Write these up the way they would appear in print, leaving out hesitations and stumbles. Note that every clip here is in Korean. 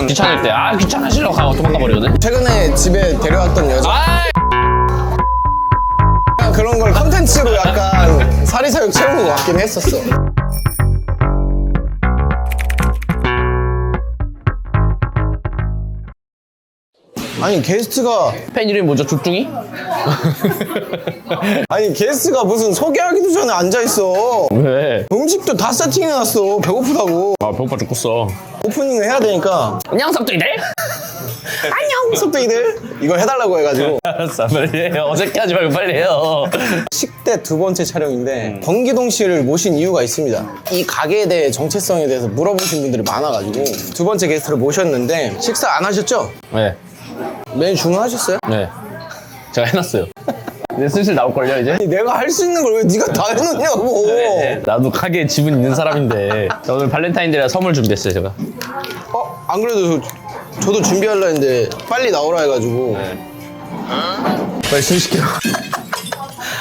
귀찮을 때 귀찮아지려고 하고 도망가 버리거든. 최근에 집에 데려왔던 여자 그런 걸 컨텐츠로 약간 사리사욕 채우는 것 같긴 했었어. 아니 게스트가 팬 이름이 뭐죠? 족중이? 아니 게스트가 무슨 소개하기도 전에 앉아있어. 왜? 음식도 다 세팅해놨어. 배고프다고. 배고파 죽겠어. 오프닝을 해야 되니까 안녕 섭둥이들. 안녕 섭둥이들 이거 해달라고 해가지고 알았어 빨리 해. 어색해 하지 말고 빨리 해요. 식대 두 번째 촬영인데 권기동 씨를 모신 이유가 있습니다. 이 가게에 대해 정체성에 대해서 물어보신 분들이 많아가지고 두 번째 게스트를 모셨는데 식사 안 하셨죠? 네. 메뉴 주문하셨어요? 네. 제가 해놨어요. 이제 슬슬 나올걸요 이제? 아니 내가 할 수 있는 걸 왜 네가 다 해놓냐고. 나도 가게에 지분 있는 사람인데 오늘 발렌타인데이라 선물 준비했어요 제가. 안 그래도 저도 준비하려 했는데 빨리 나오라 해가지고 빨리 술 시켜.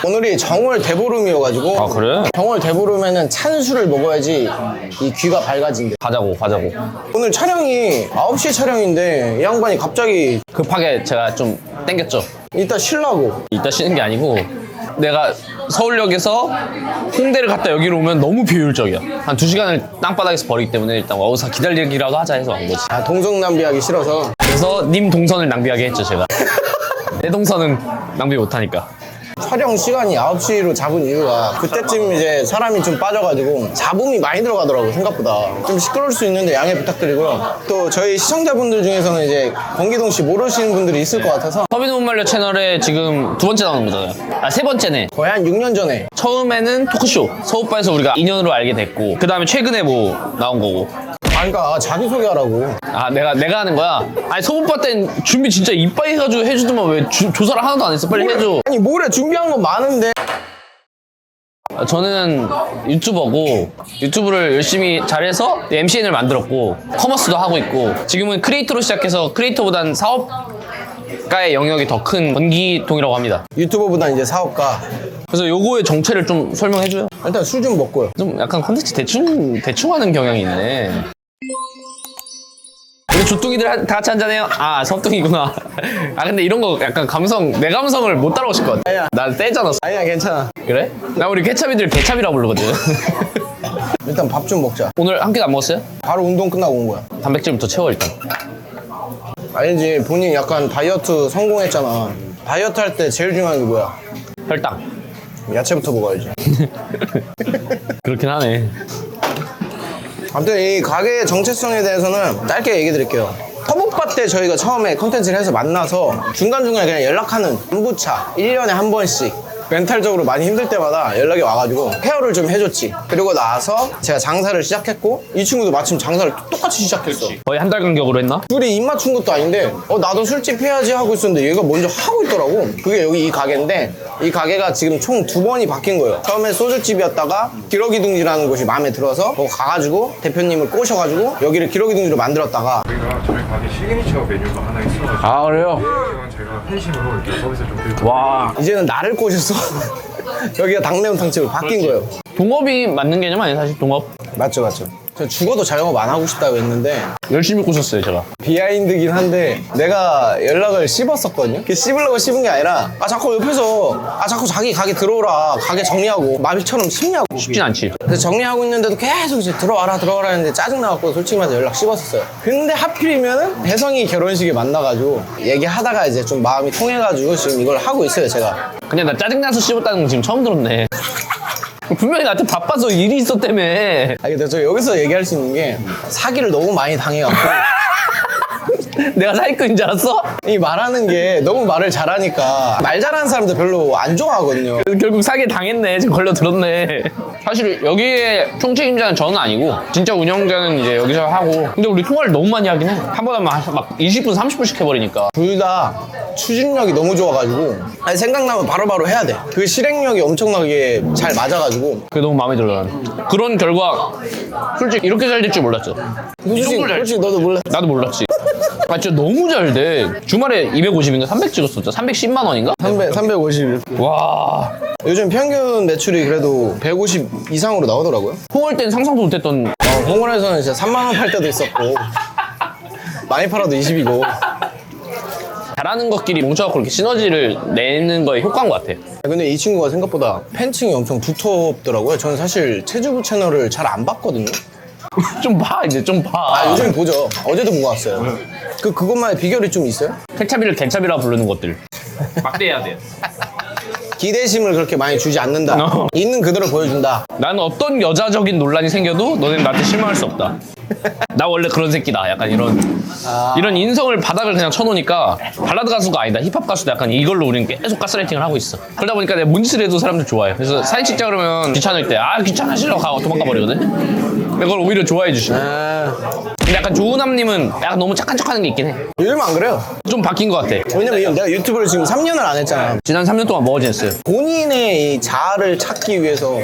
오늘이 정월 대보름이어가지고. 아 그래? 정월 대보름에는 찬 술을 먹어야지 이 귀가 밝아진대. 가자고. 오늘 촬영이 9시에 촬영인데 이 양반이 갑자기 급하게 제가 좀 땡겼죠. 이따 쉬려고. 이따 쉬는 게 아니고 내가 서울역에서 홍대를 갔다 여기로 오면 너무 비효율적이야. 한 2시간을 땅바닥에서 버리기 때문에 일단 어디서 기다리기라도 하자 해서 온 거지. 동선 낭비하기 싫어서. 그래서 님 동선을 낭비하게 했죠 제가. 내 동선은 낭비 못하니까. 촬영 시간이 9시로 잡은 이유가 그때쯤 이제 사람이 좀 빠져가지고 잡음이 많이 들어가더라고. 생각보다 좀 시끄러울 수 있는데 양해 부탁드리고요. 또 저희 시청자분들 중에서는 이제 권기동 씨 모르시는 분들이 있을 것 같아서 서비스 못 말려 채널에 지금 2번째 나오는 거잖아요. 3번째네. 거의 한 6년 전에 처음에는 토크쇼 서오빠에서 우리가 인연으로 알게 됐고 그 다음에 최근에 뭐 나온 거고. 그러니까 자기소개하라고. 내가 하는 거야? 아니 서오빠 땐 준비 진짜 이빠이 해가지고 해주더만 왜 조사를 하나도 안 했어? 빨리 해줘. 아니 뭐래, 준비한 건 많은데. 저는 유튜버고 유튜브를 열심히 잘해서 MCN을 만들었고 커머스도 하고 있고 지금은 크리에이터로 시작해서 크리에이터보단 사업가의 영역이 더 큰 권기동이라고 합니다. 유튜버보다 이제 사업가. 그래서 요거의 정체를 좀 설명해줘요. 일단 술 좀 먹고요. 좀 약간 콘텐츠 대충 하는 경향이 있네. 우리 조뚱이들 다 같이 한잔해요. 섭뚱이구나. 근데 이런 거 약간 내 감성을 못 따라오실 것 같아. 아니야. 나 떼잖아. 아니야, 괜찮아. 그래? 나 우리 개차비들 개차비라고 부르거든. 일단 밥 좀 먹자. 오늘 한 끼도 안 먹었어요? 바로 운동 끝나고 온 거야. 단백질부터 채워 일단. 아니지, 본인 약간 다이어트 성공했잖아. 다이어트 할 때 제일 중요한 게 뭐야? 혈당. 야채부터 먹어야지. 그렇긴 하네. 아무튼 이 가게의 정체성에 대해서는 짧게 얘기 드릴게요. 터보빠 때 저희가 처음에 컨텐츠를 해서 만나서 중간중간에 그냥 연락하는 안부차 1년에 한 번씩 멘탈적으로 많이 힘들 때마다 연락이 와가지고 케어를 좀 해줬지. 그리고 나서 제가 장사를 시작했고 이 친구도 마침 장사를 똑같이 시작했어. 거의 한 달 간격으로 했나? 둘이 입 맞춘 것도 아닌데 나도 술집 해야지 하고 있었는데 얘가 먼저 하고 있더라고. 그게 여기 이 가게인데 이 가게가 지금 총 2번이 바뀐 거예요. 처음에 소주집이었다가 기러기둥지라는 곳이 마음에 들어서 거기 가가지고 대표님을 꼬셔가지고 여기를 기러기둥지로 만들었다가 저희가 저희 가게 시그니처 메뉴가 하나 있어가지고 그래요? 이건 제가 팬심으로 이렇게 서비스 좀 드리고 와. 이제는 나를 꼬셨어. 여기가 닭매운탕집으로 바뀐 거예요. 동업이 맞는 개념 아니에요 사실 동업? 맞죠. 저 죽어도 자영업 안 하고 싶다고 했는데 열심히 꼬셨어요 제가. 비하인드긴 한데 내가 연락을 씹었었거든요. 그 씹으려고 씹은 게 아니라 자꾸 옆에서 자꾸 자기 가게 들어오라, 가게 정리하고 마비처럼 씹냐고. 쉽진 않지. 그래서 정리하고 있는데도 계속 이제 들어와라 했는데 짜증나갖고 솔직히 말해서 연락 씹었었어요. 근데 하필이면은 혜성이 결혼식에 만나가지고 얘기하다가 이제 좀 마음이 통해가지고 지금 이걸 하고 있어요 제가. 근데 나 짜증나서 씹었다는 건 지금 처음 들었네. 분명히 나한테 바빠서 일이 있었다며. 근데 저 여기서 얘기할 수 있는 게 사기를 너무 많이 당해갖고 내가 사기꾼인 줄 알았어? 이 말하는 게 너무 말을 잘하니까 말 잘하는 사람들 별로 안 좋아하거든요. 그래서 결국 사기에 당했네. 지금 걸려들었네. 사실 여기에 총책임자는 저는 아니고 진짜 운영자는 이제 여기서 하고 근데 우리 통화를 너무 많이 하긴 해. 한 번에 막 20분 30분씩 해버리니까. 둘 다 추진력이 너무 좋아가지고 생각나면 바로바로 해야 돼. 그 실행력이 엄청나게 잘 맞아가지고. 그게 너무 마음에 들어 난. 그런 결과 솔직히 이렇게 잘 될 줄 몰랐어. 솔직히 너도 몰랐어. 나도 몰랐지. 진짜 너무 잘 돼. 주말에 250인가 300 찍었었죠. 310만 원인가? 350. 와. 요즘 평균 매출이 그래도 150 이상으로 나오더라고요. 홍월 땐 상상도 못했던. 홍원에서는 진짜 3만 원 팔 때도 있었고 많이 팔아도 20이고. 잘하는 것끼리 뭉쳐갖고 이렇게 시너지를 내는 거에 효과인 것 같아. 근데 이 친구가 생각보다 팬층이 엄청 두텁더라고요. 저는 사실 체주부 채널을 잘 안 봤거든요. 좀 봐, 이제 좀 봐. 아, 요즘 보죠. 어제도 보고 왔어요. 그것만의 비결이 좀 있어요? 케찹이를 개찹이라 부르는 것들. 막대해야 돼. 기대심을 그렇게 많이 주지 않는다. 있는 그대로 보여준다. 나는 어떤 여자적인 논란이 생겨도 너네는 나한테 실망할 수 없다. 나 원래 그런 새끼다. 약간 이런 인성을 바닥을 그냥 쳐놓으니까 발라드 가수가 아니다. 힙합 가수도 약간 이걸로 우리는 계속 가스라이팅을 하고 있어. 그러다 보니까 내가 뭔 짓을 해도 사람들 좋아해. 그래서 사진 찍자 그러면 귀찮을 때 귀찮아 싫어 가고 도망가 버리거든. 그걸 오히려 좋아해 주시네. 근데 약간 조은함님은 약간 너무 착한 척하는 게 있긴 해. 요즘 안 그래요. 좀 바뀐 것 같아. 왜냐면 내가 유튜브를 지금 3년을 안 했잖아. 지난 3년 동안 뭐 지냈어요? 본인의 이 자아를 찾기 위해서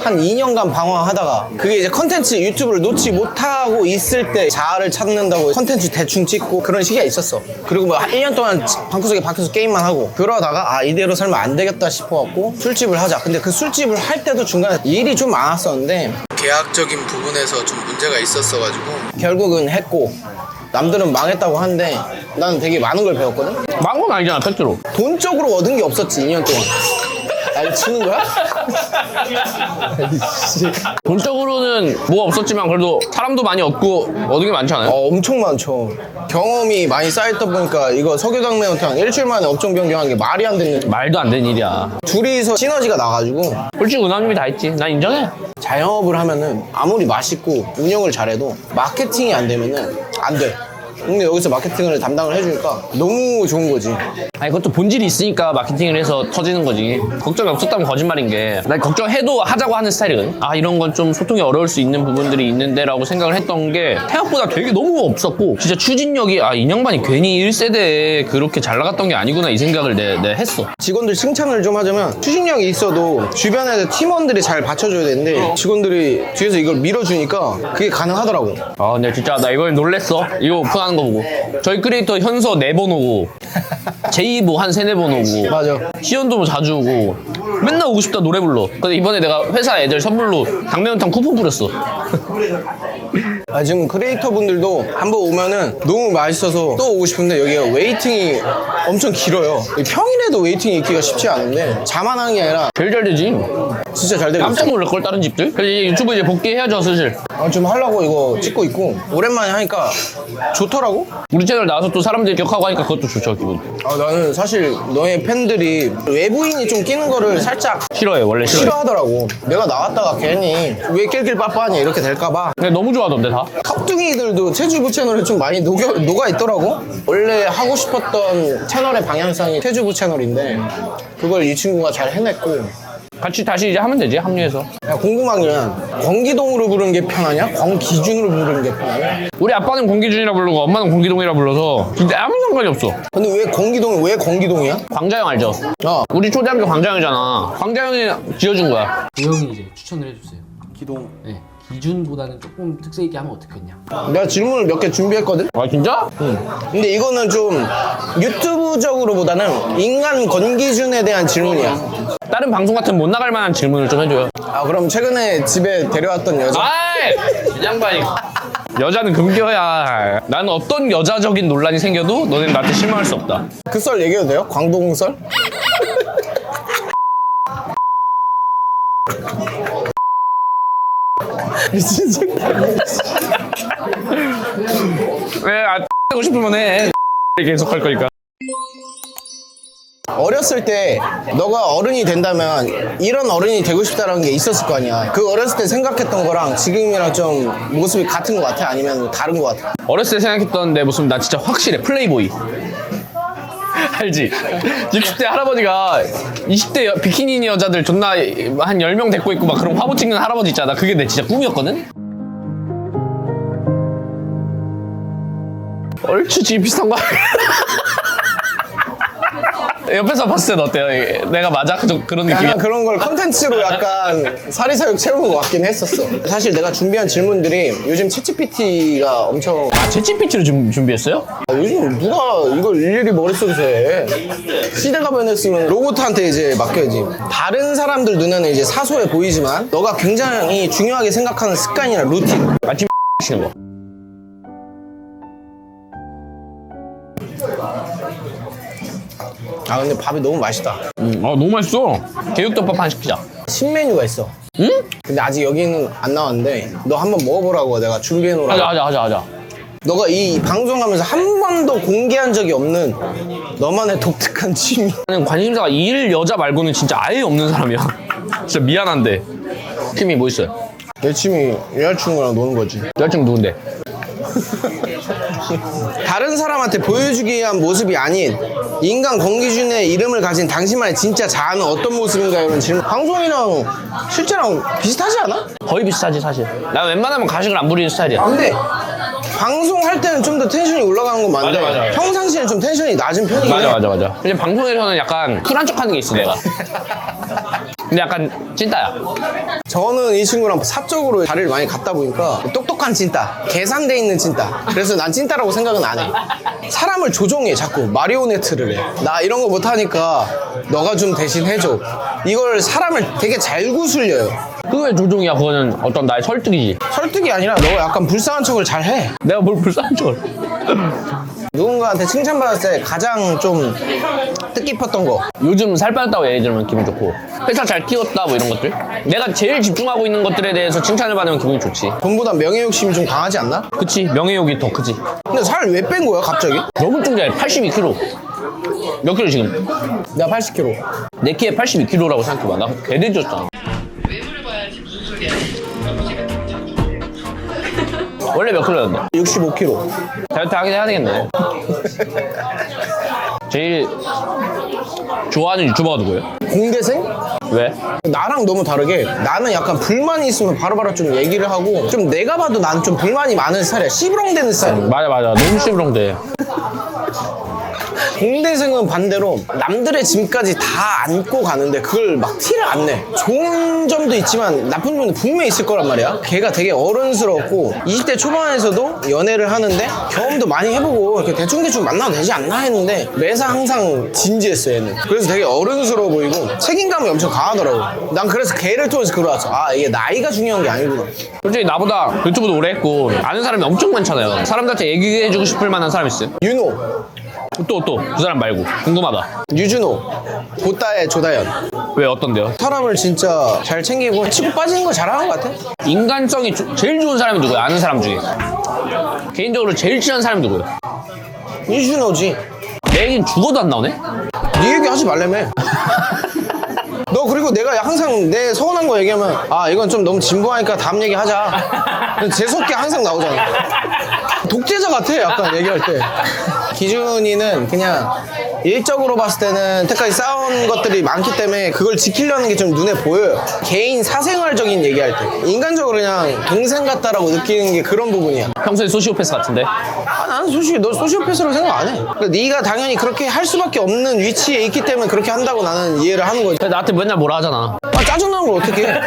한 2년간 방황하다가 그게 이제 컨텐츠 유튜브를 놓지 못하고 있을 때 자아를 찾는다고 컨텐츠 대충 찍고 그런 시기가 있었어. 그리고 뭐 1년 동안 방구석에 박혀서 게임만 하고 그러다가 이대로 살면 안 되겠다 싶어갖고 술집을 하자. 근데 그 술집을 할 때도 중간에 일이 좀 많았었는데 계약적인 부분에서 좀 문제가 있었어가지고 결국은 했고 남들은 망했다고 하는데 나는 되게 많은 걸 배웠거든? 망한 건 아니잖아 팩트로. 돈적으로 얻은 게 없었지 2년 동안. 날 치는 거야? 돈적으로는 뭐가 없었지만 그래도 사람도 많이 얻고 얻은 게 많지 않아요? 엄청 많죠. 경험이 많이 쌓였다 보니까 이거 석유당면탕 일주일 만에 업종 변경한 게 말이 안 되는. 말도 안 되는 일이야. 둘이서 시너지가 나가지고 솔직히 은하님이 다 했지. 난 인정해. 자영업을 하면은 아무리 맛있고 운영을 잘해도 마케팅이 안 되면은 안 돼. 근데 여기서 마케팅을 담당을 해주니까 너무 좋은 거지. 아니 그것도 본질이 있으니까 마케팅을 해서 터지는 거지. 걱정이 없었다면 거짓말인 게, 난 걱정해도 하자고 하는 스타일이거든. 이런 건 좀 소통이 어려울 수 있는 부분들이 있는데 라고 생각을 했던 게 생각보다 되게 너무 없었고, 진짜 추진력이 인형반이 괜히 1세대에 그렇게 잘 나갔던 게 아니구나 이 생각을 내가 했어. 직원들 칭찬을 좀 하자면 추진력이 있어도 주변에 팀원들이 잘 받쳐줘야 되는데 직원들이 뒤에서 이걸 밀어주니까 그게 가능하더라고. 근데 진짜 나 이걸 놀랬어. 이거 오픈하는 거 보고. 저희 크리에이터 현서 4번 오고 제이 뭐 한 3-4번 오고 맞아. 시연도 뭐 자주 오고 맨날 오고 싶다 노래 불러. 근데 이번에 내가 회사 애들 선물로 당면탕 쿠폰 뿌렸어. 지금 크리에이터 분들도 한번 오면은 너무 맛있어서 또 오고 싶은데 여기가 웨이팅이 엄청 길어요. 평일에도 웨이팅이 있기가 쉽지 않은데 자만하는 게 아니라 제일 잘 되지. 진짜 잘 되고 깜짝 있어. 놀랄걸 다른 집들. 그래서 이제 유튜브 이제 복귀해야죠 슬슬. 좀 하려고 이거 찍고 있고 오랜만에 하니까 좋더라고. 우리 채널 나와서 또 사람들이 기억하고 하니까 그것도 좋죠 기분. 나는 사실 너의 팬들이 외부인이 좀 끼는 거를 살짝 싫어해 원래 싫어해. 싫어하더라고. 내가 나왔다가 괜히 왜 낄낄빠빠하냐 이렇게 될까봐. 근데 너무 좋아하던데 다. 컵둥이들도 체주부 채널에 좀 많이 녹아 있더라고. 원래 하고 싶었던 채널의 방향성이 체주부 채널인데 그걸 이 친구가 잘 해냈고. 같이 다시 이제 하면 되지 합류해서. 야, 궁금한 게 권기동으로 부르는 게 편하냐? 권기준으로 부르는 게 편하냐? 우리 아빠는 권기준이라 부르고 엄마는 권기동이라 불러서 진짜 아무 상관이 없어. 근데 왜 권기동이야? 광자형 알죠? 우리 초등학교 광자형이잖아. 광자형이 지어준 거야. 그 형이 이제 추천을 해줬어요. 기동. 네. 기준보다는 조금 특색 있게 하면 어떻겠냐. 내가 질문을 몇 개 준비했거든? 진짜? 근데 이거는 좀 유튜브적으로보다는 인간 권기준에 대한 질문이야. 다른 방송 같은 못 나갈 만한 질문을 좀 해줘요. 그럼 최근에 집에 데려왔던 여자. 이 양반이. 여자는 금기어야. 나는 어떤 여자적인 논란이 생겨도 너네는 나한테 실망할 수 없다. 그 썰 얘기해도 돼요? 광동 썰? 미친 새끼. 왜 하고 싶으면 해. 계속 할 거니까. 어렸을 때 너가 어른이 된다면 이런 어른이 되고 싶다는 게 있었을 거 아니야. 그 어렸을 때 생각했던 거랑 지금이랑 좀 모습이 같은 거 같아? 아니면 다른 거 같아? 어렸을 때 생각했던 내 모습 나 진짜 확실해. 플레이보이. 알지? 60대 할아버지가 20대 비키니 여자들 존나 한 10명 데리고 있고 막 그런 화보 찍는 할아버지 있잖아. 그게 내 진짜 꿈이었거든? 얼추 지금 비슷한 거 아니야? 옆에서 봤을 땐 어때요? 내가 맞아? 그런 느낌이야? 약간 그런 걸 컨텐츠로 약간 사리사욕 채우는 것 같긴 했었어. 사실 내가 준비한 질문들이 요즘 챗GPT가 엄청 챗GPT로 준비했어요? 요즘 누가 이걸 일일이 머릿속에서 해. 시대가 변했으면 로봇한테 이제 맡겨야지. 다른 사람들 눈에는 이제 사소해 보이지만 너가 굉장히 중요하게 생각하는 습관이나 루틴. 아침 치는 거. 아 근데 밥이 너무 맛있다. 너무 맛있어. 개육덮밥 하나 시키자. 신메뉴가 있어. 응? 근데 아직 여기는 안 나왔는데 너 한번 먹어보라고 내가 준비해놓으라고. 하자. 너가 이 방송하면서 한 번도 공개한 적이 없는 너만의 독특한 취미. 나는 관심사가 일 여자 말고는 진짜 아예 없는 사람이야. 진짜 미안한데. 팀이 뭐 있어요? 내 취미 여자친구랑 노는 거지. 여자친구 누군데? 다른 사람한테 보여주기 위한 모습이 아닌 인간 권기준의 이름을 가진 당신만의 진짜 자아는 어떤 모습인가요? 이런 질문. 방송이랑 실제랑 비슷하지 않아? 거의 비슷하지 사실. 나 웬만하면 가식을 안 부리는 스타일이야. 근데 방송할 때는 좀 더 텐션이 올라가는 건 맞는데 맞아. 평상시에는 좀 텐션이 낮은 편이긴 해. 맞아. 근데 방송에서는 약간 쿨한 척하는 게 있어 내가. 근데 약간 찐따야. 저는 이 친구랑 사적으로 자리를 많이 갔다 보니까 똑똑한 찐따, 계산돼 있는 찐따. 그래서 난 찐따라고 생각은 안 해. 사람을 조종해 자꾸 마리오네트를 해. 나 이런 거 못하니까 너가 좀 대신 해줘. 이걸 사람을 되게 잘 구슬려요. 그게 왜 조종이야? 그거는 어떤 나의 설득이지. 설득이 아니라 너가 약간 불쌍한 척을 잘 해. 내가 뭘 불쌍한 척을. 누군가한테 칭찬받았을 때 가장 좀 뜻깊었던 거. 요즘 살 빠졌다고 얘기 들으면 기분 좋고, 회사 잘 키웠다 뭐 이런 것들. 내가 제일 집중하고 있는 것들에 대해서 칭찬을 받으면 기분이 좋지. 돈보다 명예 욕심이 좀 강하지 않나? 그치, 명예욕이 더 크지. 근데 살 왜 뺀 거야 갑자기? 너무 쫑잘 82kg. 몇 킬로 지금? 내가 80kg. 내 키에 82kg라고 생각해봐. 나 개돼지였잖아. 외모를 봐야지 무슨 소리야. 원래 몇 킬로였는데? 65kg. 다이어트 하긴 해야 되겠네. 제일 좋아하는 유튜버가 누구예요? 공대생? 왜? 나랑 너무 다르게 나는 약간 불만이 있으면 바로바로 좀 얘기를 하고 좀 내가 봐도 난 좀 불만이 많은 스타일이야. 시부렁대는 스타일. 맞아. 너무 시부렁대. 공대생은 반대로 남들의 짐까지 다 안고 가는데 그걸 막 티를 안 내. 좋은 점도 있지만 나쁜 점도 분명히 있을 거란 말이야. 걔가 되게 어른스럽고 20대 초반에서도 연애를 하는데 경험도 많이 해보고 이렇게 대충대충 만나도 되지 않나 했는데 매사 항상 진지했어 얘는. 그래서 되게 어른스러워 보이고 책임감이 엄청 강하더라고. 난 그래서 걔를 통해서 그러왔어. 아 이게 나이가 중요한 게 아니구나. 솔직히 나보다 유튜브도 오래 했고 아는 사람이 엄청 많잖아요. 사람들한테 얘기해주고 싶을 만한 사람 있어요? 윤호, 또 그 사람 말고 궁금하다. 유준호, 보따의 조다현. 왜 어떤데요? 사람을 진짜 잘 챙기고 치고 빠지는 거 잘하는 것 같아. 인간성이 제일 좋은 사람이 누구야? 아는 사람 중에 개인적으로 제일 친한 사람이 누구야? 유준호지. 내 얘기는 죽어도 안 나오네? 네 얘기 하지 말라며. 너 그리고 내가 항상 내 서운한 거 얘기하면 아 이건 좀 너무 진부하니까 다음 얘기 하자. 재수없게 항상 나오잖아. 독재자 같아 약간 얘기할 때. 기준이는 그냥 일적으로 봤을 때는 여태까지 쌓아온 것들이 많기 때문에 그걸 지키려는 게 좀 눈에 보여요. 개인 사생활적인 얘기할 때 인간적으로 그냥 동생 같다라고 느끼는 게 그런 부분이야. 평소에 소시오패스 같은데? 아, 나는 솔직히 너 소시오패스라고 생각 안 해. 그러니까 네가 당연히 그렇게 할 수밖에 없는 위치에 있기 때문에 그렇게 한다고 나는 이해를 하는 거지. 근데 나한테 맨날 뭐라 하잖아. 아 짜증나는 걸 어떻게 해.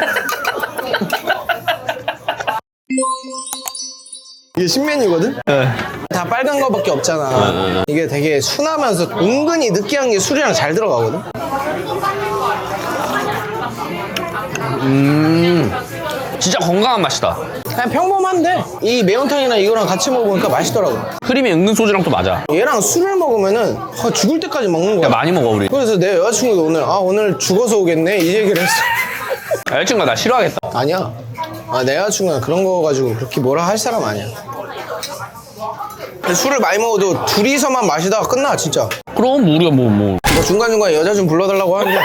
이게 신메뉴거든? 다 빨간 거밖에 없잖아. 이게 되게 순하면서 은근히 느끼한 게 술이랑 잘 들어가거든? 진짜 건강한 맛이다. 그냥 평범한데 이 매운탕이랑 이거랑 같이 먹으니까 맛있더라고. 크림이 은근 소주랑 또 맞아. 얘랑 술을 먹으면은 죽을 때까지 먹는 거야. 야, 많이 먹어 우리. 그래서 내 여자친구도 오늘 죽어서 오겠네 이 얘기를 했어. 여자친구가 나 싫어하겠다. 아니야. 내 여자친구는 그런 거 가지고 그렇게 뭐라 할 사람 아니야. 술을 많이 먹어도 둘이서만 마시다가 끝나 진짜. 그럼 우리가 뭐 중간중간에 여자 좀 불러달라고 하는데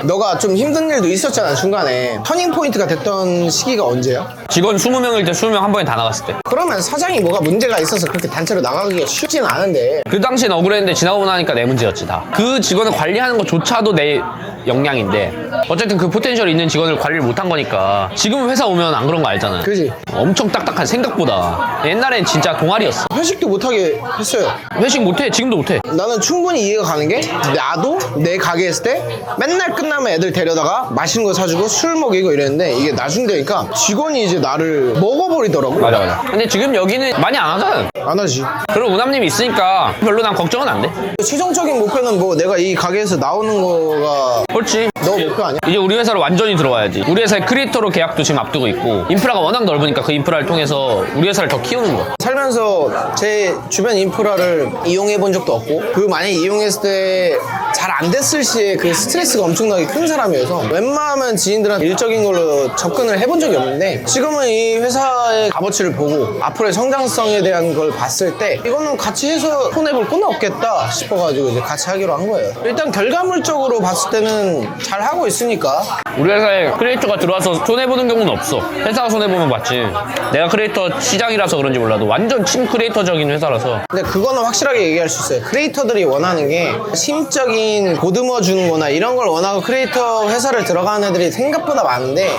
너가 좀 힘든 일도 있었잖아 중간에. 터닝포인트가 됐던 시기가 언제야? 직원 20명일 때 20명 한 번에 다 나갔을 때. 그러면 사장이 뭐가 문제가 있어서 그렇게 단체로 나가기가 쉽지는 않은데. 그 당시엔 억울했는데 지나고 나니까 내 문제였지 다. 그 직원을 관리하는 것조차도 내 역량인데 어쨌든 그 포텐셜이 있는 직원을 관리를 못한 거니까 지금 회사 오면 안 그런 거 알잖아. 그지? 엄청 딱딱한 생각보다. 옛날엔 진짜 동아리였어. 회식도 못하게 했어요. 회식 못해. 지금도 못해. 나는 충분히 이해가 가는 게 나도 내 가게 했을 때 맨날 끝나고 끝나면 애들 데려다가 맛있는 거 사주고 술 먹이고 이랬는데 이게 나중 되니까 직원이 이제 나를 먹어버리더라고. 맞아. 근데 지금 여기는 많이 안 하잖아. 안 하지. 그리고 우남님이 있으니까 별로 난 걱정은 안 돼. 최종적인 목표는 뭐 내가 이 가게에서 나오는 거가 그렇지. 너 목표 아니야? 이제 우리 회사로 완전히 들어와야지. 우리 회사의 크리에이터로 계약도 지금 앞두고 있고 인프라가 워낙 넓으니까 그 인프라를 통해서 우리 회사를 더 키우는 거야. 살면서 제 주변 인프라를 이용해 본 적도 없고 그 만약에 이용했을 때 잘 안 됐을 시에 그 스트레스가 엄청나게 큰 사람이어서 웬만하면 지인들한테 일적인 걸로 접근을 해본 적이 없는데 지금은 이 회사의 값어치를 보고 앞으로의 성장성에 대한 걸 봤을 때 이거는 같이 해서 손해볼 건 없겠다 싶어가지고 이제 같이 하기로 한 거예요. 일단 결과물적으로 봤을 때는 잘 하고 있으니까. 우리 회사에 크리에이터가 들어와서 손해보는 경우는 없어. 회사가 손해보면 맞지. 내가 크리에이터 시장이라서 그런지 몰라도 완전 친 크리에이터적인 회사라서. 근데 그거는 확실하게 얘기할 수 있어요. 크리에이터들이 원하는 게 심적인 보듬어 주는 거나 이런 걸 원하고 크리에이터 회사를 들어가는 애들이 생각보다 많은데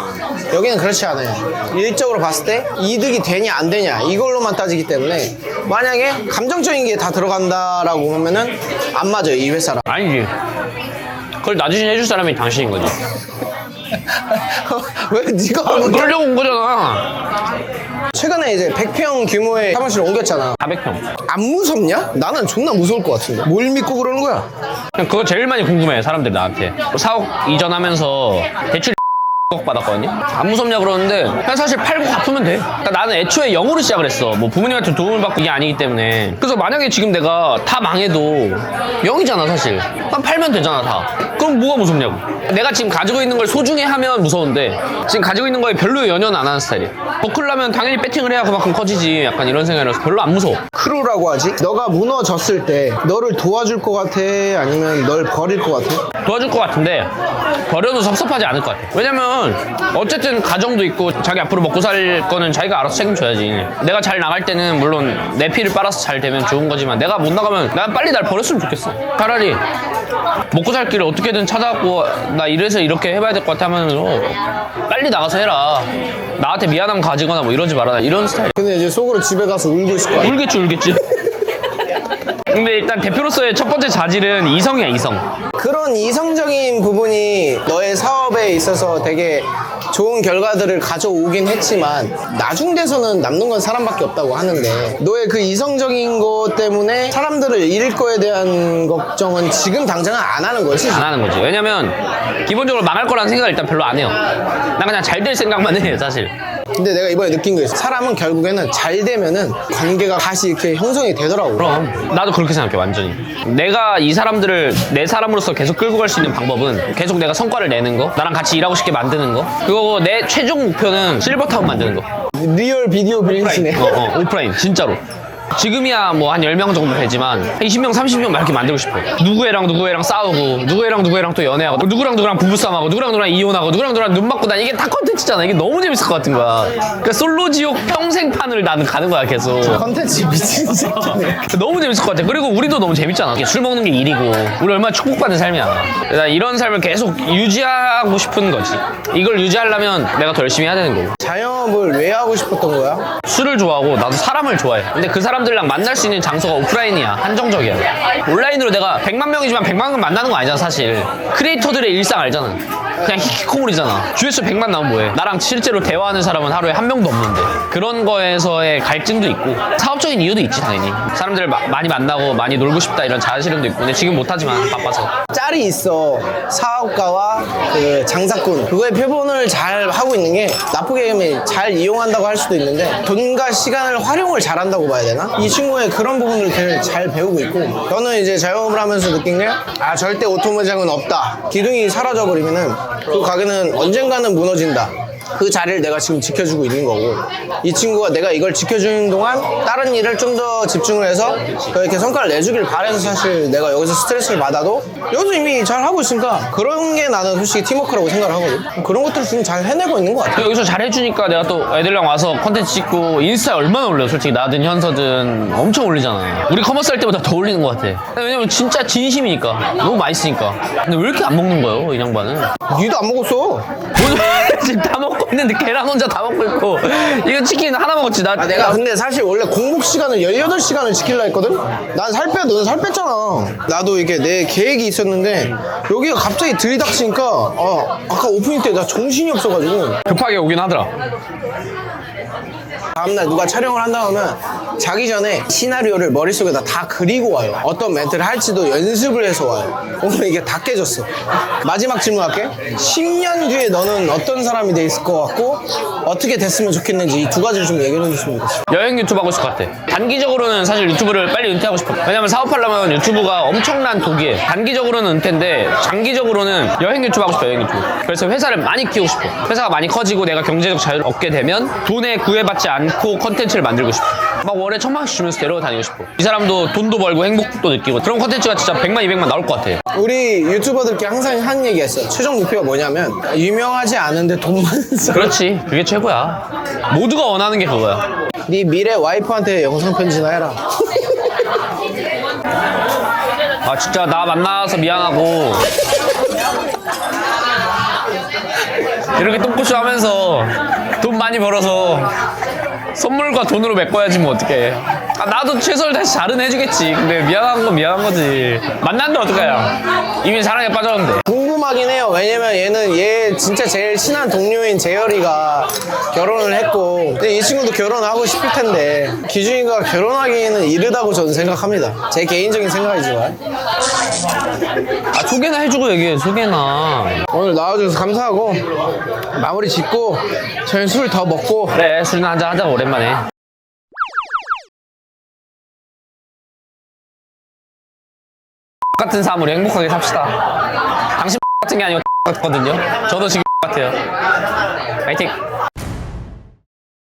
여기는 그렇지 않아요. 일적으로 봤을 때 이득이 되냐 안 되냐 이걸로만 따지기 때문에 만약에 감정적인 게 다 들어간다라고 하면은 안 맞아요, 이 회사랑. 아니지. 그걸 나중에 해줄 사람이 당신인 거지. 왜 네가 그러려고 온 거잖아. 최근에 이제 100평 규모의 사무실을 옮겼잖아. 400평. 안 무섭냐? 나는 존나 무서울 것 같은데. 뭘 믿고 그러는 거야? 그냥 그거 제일 많이 궁금해 사람들이 나한테. 사옥 이전하면서 대출 받았거든요. 안 무섭냐 그러는데 그냥 사실 팔고 갚으면 돼. 그러니까 나는 애초에 0으로 시작을 했어. 뭐 부모님한테 도움을 받고 이게 아니기 때문에. 그래서 만약에 지금 내가 다 망해도 0이잖아 사실. 그냥 팔면 되잖아 다. 그럼 뭐가 무섭냐고. 내가 지금 가지고 있는 걸 소중히 하면 무서운데 지금 가지고 있는 거에 별로 연연 안 하는 스타일이야. 더 크려면 당연히 배팅을 해야 그만큼 커지지. 약간 이런 생각이라서 별로 안 무서워. 크루라고 하지? 너가 무너졌을 때 너를 도와줄 것 같아? 아니면 널 버릴 것 같아? 도와줄 것 같은데 버려도 섭섭하지 않을 것 같아. 왜냐면 어쨌든 가정도 있고 자기 앞으로 먹고 살 거는 자기가 알아서 책임져야지. 내가 잘 나갈 때는 물론 내 피를 빨아서 잘 되면 좋은 거지만 내가 못 나가면 난 빨리 날 버렸으면 좋겠어. 차라리 먹고 살 길을 어떻게든 찾아갖고 나 이래서 이렇게 해봐야 될 것 같아 하면서 빨리 나가서 해라. 나한테 미안함 가지거나 뭐 이러지 말아라. 이런 스타일. 근데 이제 속으로 집에 가서 울고 있을 거야. 울겠지. 근데 일단 대표로서의 첫 번째 자질은 이성이야, 이성. 그런 이성적인 부분이 너의 사업에 있어서 되게 좋은 결과들을 가져오긴 했지만 나중 돼서는 남는 건 사람밖에 없다고 하는데 너의 그 이성적인 것 때문에 사람들을 잃을 거에 대한 걱정은 지금 당장은 안 하는 거지. 안 하는 거지. 왜냐면 기본적으로 망할 거라는 생각을 일단 별로 안 해요. 난 그냥 잘 될 생각만 해, 사실. 근데 내가 이번에 느낀 거 있어. 사람은 결국에는 잘 되면은 관계가 다시 이렇게 형성이 되더라고. 그럼 나도 그렇게 생각해, 완전히. 내가 이 사람들을 내 사람으로서 계속 끌고 갈 수 있는 방법은 계속 내가 성과를 내는 거, 나랑 같이 일하고 싶게 만드는 거, 그거 내 최종 목표는 실버타운 만드는 거. 리얼 비디오 빌리지네. 오프라인 진짜로. 지금이야 뭐 한 10명 정도 되지만 20명 30명 막 이렇게 만들고 싶어. 누구애랑 싸우고 누구애랑 또 연애하고 누구랑 부부싸움하고 누구랑 이혼하고 누구랑 눈 맞고 난 이게 다 컨텐츠잖아. 이게 너무 재밌을 것 같은 거야. 그러니까 솔로 지옥 평생판을 나는 가는 거야 계속. 컨텐츠 미친 새끼네. 너무 재밌을 것 같아. 그리고 우리도 너무 재밌잖아. 술 먹는 게 일이고 우리 얼마나 축복받은 삶이야. 나 이런 삶을 계속 유지하고 싶은 거지. 이걸 유지하려면 내가 더 열심히 해야 되는 거고. 자영업을 왜 하고 싶었던 거야? 술을 좋아하고 나도 사람을 좋아해. 근데 그 사람들이랑 만날 수 있는 장소가 오프라인이야. 한정적이야. 온라인으로 내가 100만 명이지만 100만 명 만나는 거 아니잖아 사실. 크리에이터들의 일상 알잖아. 그냥 히키코모리잖아. 조회수 100만 나오면 뭐해. 나랑 실제로 대화하는 사람은 하루에 한 명도 없는데. 그런 거에서의 갈증도 있고 사업적인 이유도 있지 당연히. 사람들을 많이 만나고 많이 놀고 싶다 이런 자아실현도 있고. 근데 지금 못하지만 바빠서. 짤이 있어. 사업가와 그 장사꾼. 그거의 표본을 잘 하고 있는 게 나쁘게 하면 잘 이용한다고 할 수도 있는데 돈과 시간을 활용을 잘한다고 봐야 되나? 이 친구의 그런 부분을 되게 잘 배우고 있고 저는 이제 자영업을 하면서 느낀 게 절대 오토 매장은 없다. 기둥이 사라져버리면은 그 가게는 언젠가는 무너진다. 그 자리를 내가 지금 지켜주고 있는 거고 이 친구가 내가 이걸 지켜주는 동안 다른 일을 좀 더 집중을 해서 이렇게 성과를 내주길 바라서 사실 내가 여기서 스트레스를 받아도 여기서 이미 잘 하고 있으니까 그런 게 나는 솔직히 팀워크라고 생각을 하거든. 그런 것들을 지금 잘 해내고 있는 것 같아. 여기서 잘 해주니까 내가 또 애들이랑 와서 컨텐츠 찍고 인스타에 얼마나 올려. 솔직히 나든 현서든 엄청 올리잖아. 우리 커머스 할 때보다 더 올리는 것 같아. 왜냐면 진짜 진심이니까. 너무 맛있으니까. 근데 왜 이렇게 안 먹는 거예요 이 양반은? 니도 안 먹었어. 지금 다 먹고 먹고 있는데 계란 혼자 다 먹고 있고 이거 치킨 하나 먹었지. 나 내가 근데 사실 원래 공복 시간을 18시간을 지키려 했거든? 난 살 빼, 너는 살 뺐잖아. 나도 이게 내 계획이 있었는데 여기가 갑자기 들이닥치니까 아까 오프닝 때 나 정신이 없어가지고 급하게 오긴 하더라. 다음날 누가 촬영을 한다면 자기 전에 시나리오를 머릿속에다 다 그리고 와요. 어떤 멘트를 할지도 연습을 해서 와요. 오늘 이게 다 깨졌어. 마지막 질문할게. 10년 뒤에 너는 어떤 사람이 돼 있을 것 같고 어떻게 됐으면 좋겠는지 이 두 가지를 좀 얘기를 해줬으면 좋겠어. 여행 유튜브 하고 싶을 것 같아. 단기적으로는 사실 유튜브를 빨리 은퇴하고 싶어. 왜냐면 사업하려면 유튜브가 엄청난 독이에요. 단기적으로는 은퇴인데 장기적으로는 여행 유튜브 하고 싶어. 여행 유튜브. 그래서 회사를 많이 키우고 싶어. 회사가 많이 커지고 내가 경제적 자유를 얻게 되면 돈에 구애받지 않고 컨텐츠를 만들고 싶어. 막 월에 1,000만 원씩 주면서 데려다 다니고 싶어. 이 사람도 돈도 벌고 행복도 느끼고 그런 컨텐츠가 진짜 100만 200만 나올 것 같아. 우리 유튜버들께 항상 하는 얘기가 있어. 최종 목표가 뭐냐면 유명하지 않은데 돈 많은 사람. 그렇지. 그게 최고야. 모두가 원하는 게 그거야. 네 미래 와이프한테 영상 편지나 해라. 아 진짜 나 만나서 미안하고 이렇게 똥꼬쇼 하면서 돈 많이 벌어서 선물과 돈으로 메꿔야지 뭐 어떡해. 아, 나도 최선을 다해서 잘은 해주겠지. 근데 미안한 건 미안한 거지. 만났는데 어떡해요. 이미 사랑에 빠졌는데. 궁금하긴 해요. 왜냐면 얘 진짜 제일 친한 동료인 재열이가 결혼을 했고 근데 이 친구도 결혼하고 싶을 텐데 기준이가 결혼하기에는 이르다고 저는 생각합니다. 제 개인적인 생각이지만 아 소개나 해주고 얘기해. 소개나. 오늘 나와줘서 감사하고 마무리 짓고 저희 술 더 먹고 그래 술이나 한잔 하자 오랜만에. 같은 삶으로 행복하게 삽시다. 당신 같은 게 아니고 같거든요. 저도 지금 같아요. 파이팅.